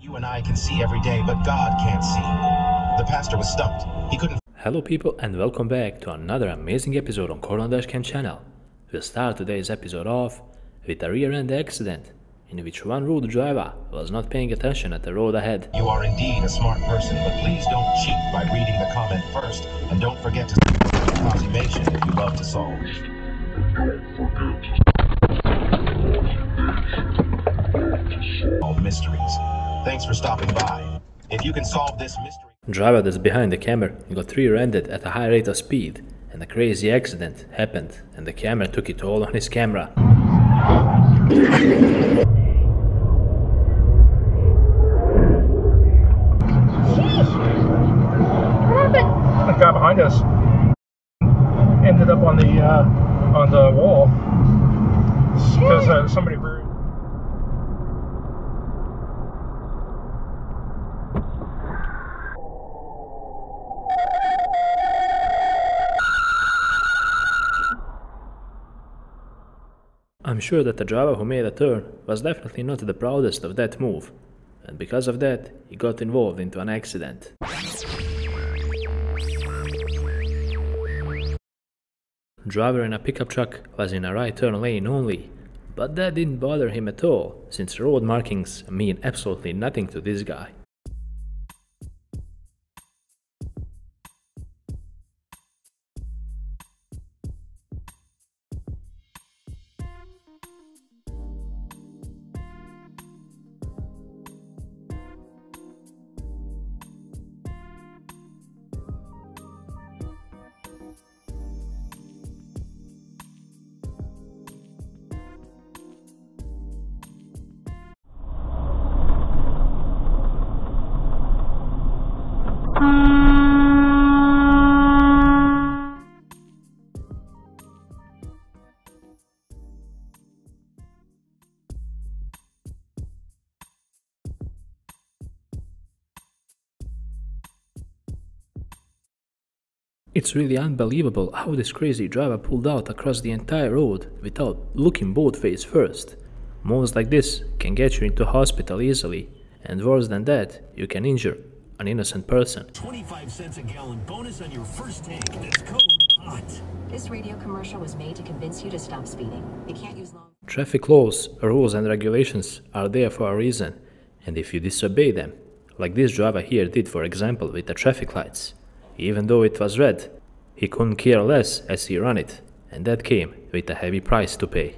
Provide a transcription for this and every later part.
You and I can see every day, but God can't see. The pastor was stumped. He couldn't. Hello people and welcome back to another amazing episode on DashCam channel. We'll start today's episode off with a rear-end accident in which one road driver was not paying attention at the road ahead. You are indeed a smart person, but please don't cheat by reading the comment first, and don't forget to compilation if you love to solve. Solve mysteries. Thanks for stopping by. If you can solve this mystery... Driver that's behind the camera got rear-ended at a high rate of speed, and a crazy accident happened, and the camera took it all on his camera. The guy behind us ended up on the wall because somebody reared. I'm sure that the driver who made a turn was definitely not the proudest of that move, and because of that he got involved into an accident. Driver in a pickup truck was in a right turn lane only, but that didn't bother him at all, since road markings mean absolutely nothing to this guy. It's really unbelievable how this crazy driver pulled out across the entire road without looking both ways first. Moves like this can get you into hospital easily, and worse than that, you can injure an innocent person. 25 cents a gallon bonus on your first tank. That's code HOT. This radio commercial was made to convince you to stop speeding. You can't use long... Traffic laws, rules and regulations are there for a reason, and if you disobey them, like this driver here did for example with the traffic lights, even though it was red, he couldn't care less as he ran it, and that came with a heavy price to pay.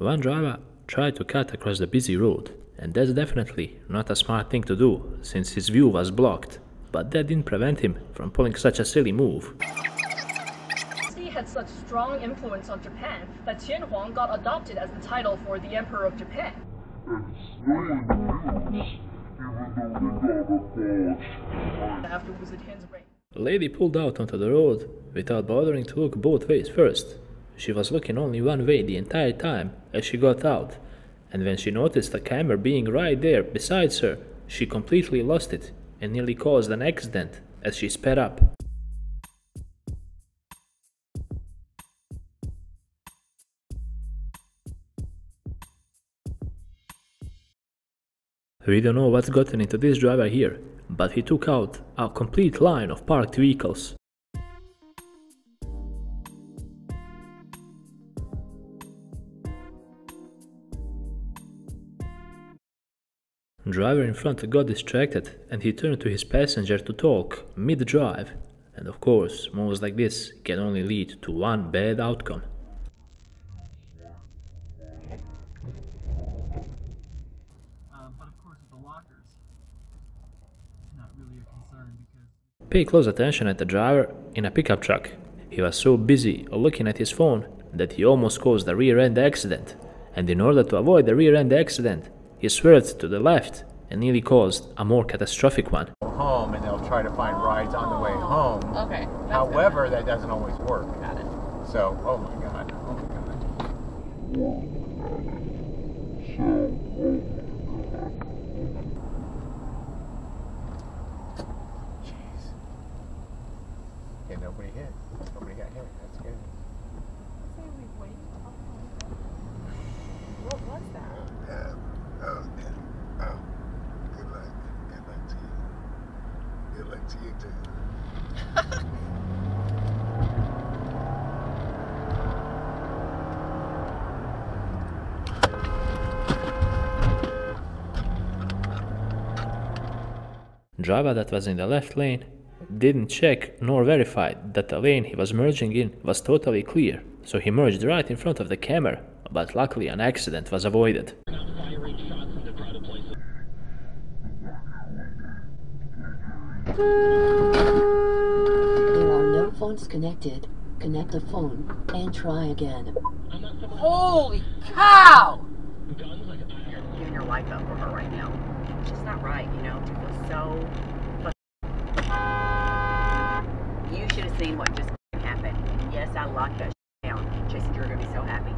One driver tried to cut across the busy road, and that's definitely not a smart thing to do, since his view was blocked, but that didn't prevent him from pulling such a silly move. He had such strong influence on Japan that Tianhuang got adopted as the title for the Emperor of Japan. After Wu Zetian's reign. The lady pulled out onto the road without bothering to look both ways first. She was looking only one way the entire time as she got out, and when she noticed the camera being right there besides her, she completely lost it and nearly caused an accident as she sped up. We don't know what's gotten into this driver here, but he took out a complete line of parked vehicles. Driver in front got distracted and he turned to his passenger to talk mid-drive, and of course moves like this can only lead to one bad outcome. But of course with the lockers, not really a concern because... Pay close attention at the driver in a pickup truck. He was so busy looking at his phone that he almost caused a rear-end accident, and in order to avoid the rear-end accident, he swerved to the left and nearly caused a more catastrophic one. Home, and they'll try to find rides on the way home. Okay. However, that doesn't always work. Got it. So, oh my god. Oh my god. Jeez. Yeah, nobody hit. Nobody got hit. That's good. What was that? Yeah. Oh, yeah. Oh. Good luck. Good luck to you. Good luck to you too. Driver that was in the left lane didn't check nor verify that the lane he was merging in was totally clear, so he merged right in front of the camera, but luckily an accident was avoided. There are no phones connected. Connect the phone and try again. Holy cow! You're giving your life up for her right now. It's just not right, you know? People are so... You should have seen what just happened. Yes, I locked that down. Jason, you're going to be so happy.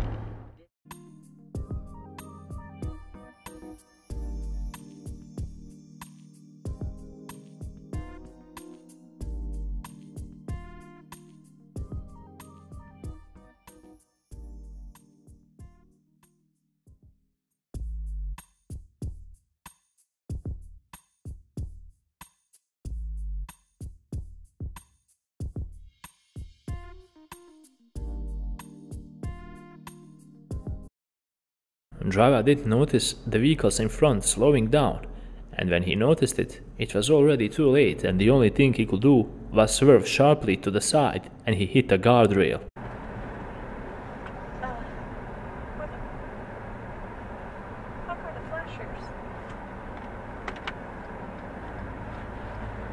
Driver didn't notice the vehicles in front slowing down, and when he noticed it, it was already too late, and the only thing he could do was swerve sharply to the side, and he hit a guardrail.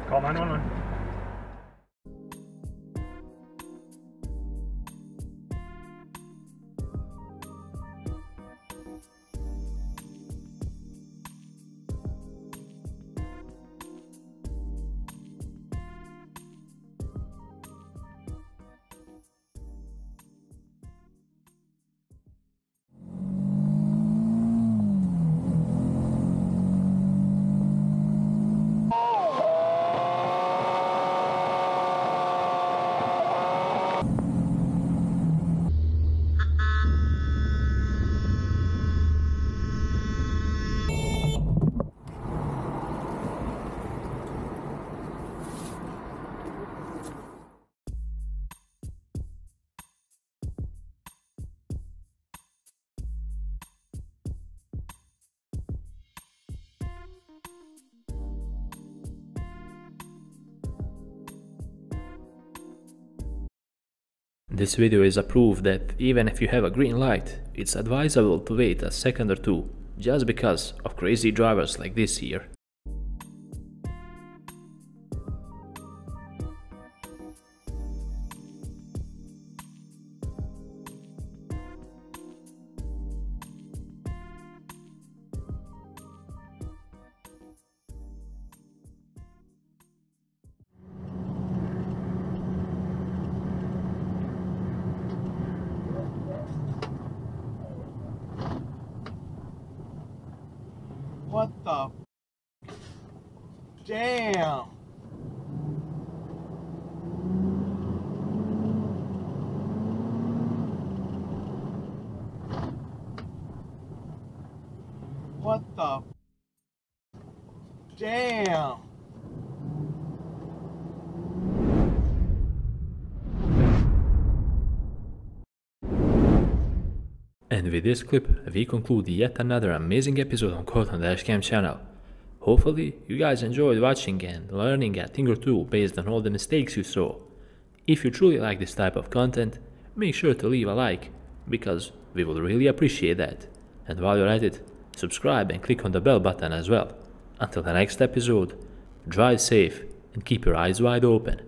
Call 911. This video is a proof that even if you have a green light, it's advisable to wait a second or two, just because of crazy drivers like this here. What the? Damn! What the? Damn! And with this clip, we conclude yet another amazing episode on Caught on DashCam channel. Hopefully, you guys enjoyed watching and learning a thing or two based on all the mistakes you saw. If you truly like this type of content, make sure to leave a like, because we will really appreciate that. And while you're at it, subscribe and click on the bell button as well. Until the next episode, drive safe and keep your eyes wide open.